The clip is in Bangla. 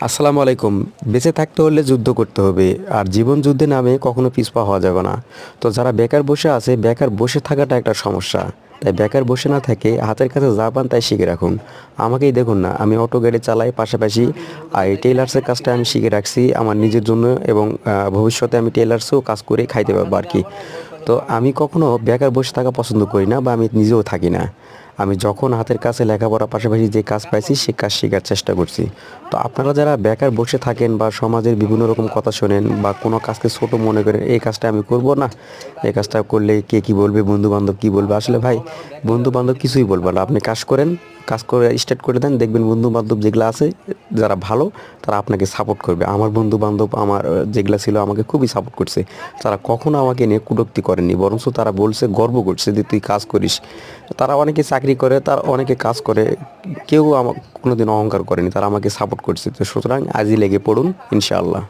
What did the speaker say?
আসসালামু আলাইকুম। বেঁচে থাকতে হলে যুদ্ধ করতে হবে, আর জীবন যুদ্ধে নামে কখনো পিছপা হওয়া যাবে না। তো যারা বেকার বসে আছে, বেকার বসে থাকাটা একটা সমস্যা। তাই বেকার বসে না থেকে হাতের কাছে যা পান তাই শিখে রাখুন। আমাকেই দেখুন না, আমি অটো গাড়ি চালাই, পাশাপাশি এই টেইলার্সের কাজটা আমি শিখে রাখছি আমার নিজের জন্য, এবং ভবিষ্যতে আমি টেইলার্সেও কাজ করে খাইতে পারবো আর কি। তো আমি কখনো বেকার বসে থাকা পছন্দ করি না, বা আমি নিজেও থাকি না। আমি যখন হাতের কাছে লেখাপড়ার পাশাপাশি যে কাজ পাইছি সে কাজ শেখার চেষ্টা করছি। তো আপনারা যারা বেকার বসে থাকেন বা সমাজের বিভিন্ন রকম কথা শোনেন বা কোনো কাজকে ছোট মনে করেন, এই কাজটা আমি করব না, এই কাজটা করলে কে কি বলবে, বন্ধু বান্ধব কি বলবে, আসলে ভাই বন্ধু বান্ধব কিছুই বলবে না। আপনি কাজ করেন, কাজ করে স্টার্ট করে দেন, দেখবেন বন্ধু বান্ধব যেগুলো আছে যারা ভালো, তারা আপনাকে সাপোর্ট করবে। আমার বন্ধু বান্ধব আমার যেগুলো ছিল আমাকে খুবই সাপোর্ট করছে। তারা কখনো আমাকে নিয়ে কটূক্তি করেনি, বরঞ্চ তারা বলছে, গর্ব করছে যে তুই কাজ করিস। তারা অনেকে চাকরি করে, তার অনেকে কাজ করে, কেউ আমার কোনোদিন অহংকার করেনি, তারা আমাকে সাপোর্ট করছে। তো সুতরাং আজই লেগে পড়ুন, ইনশাআল্লাহ।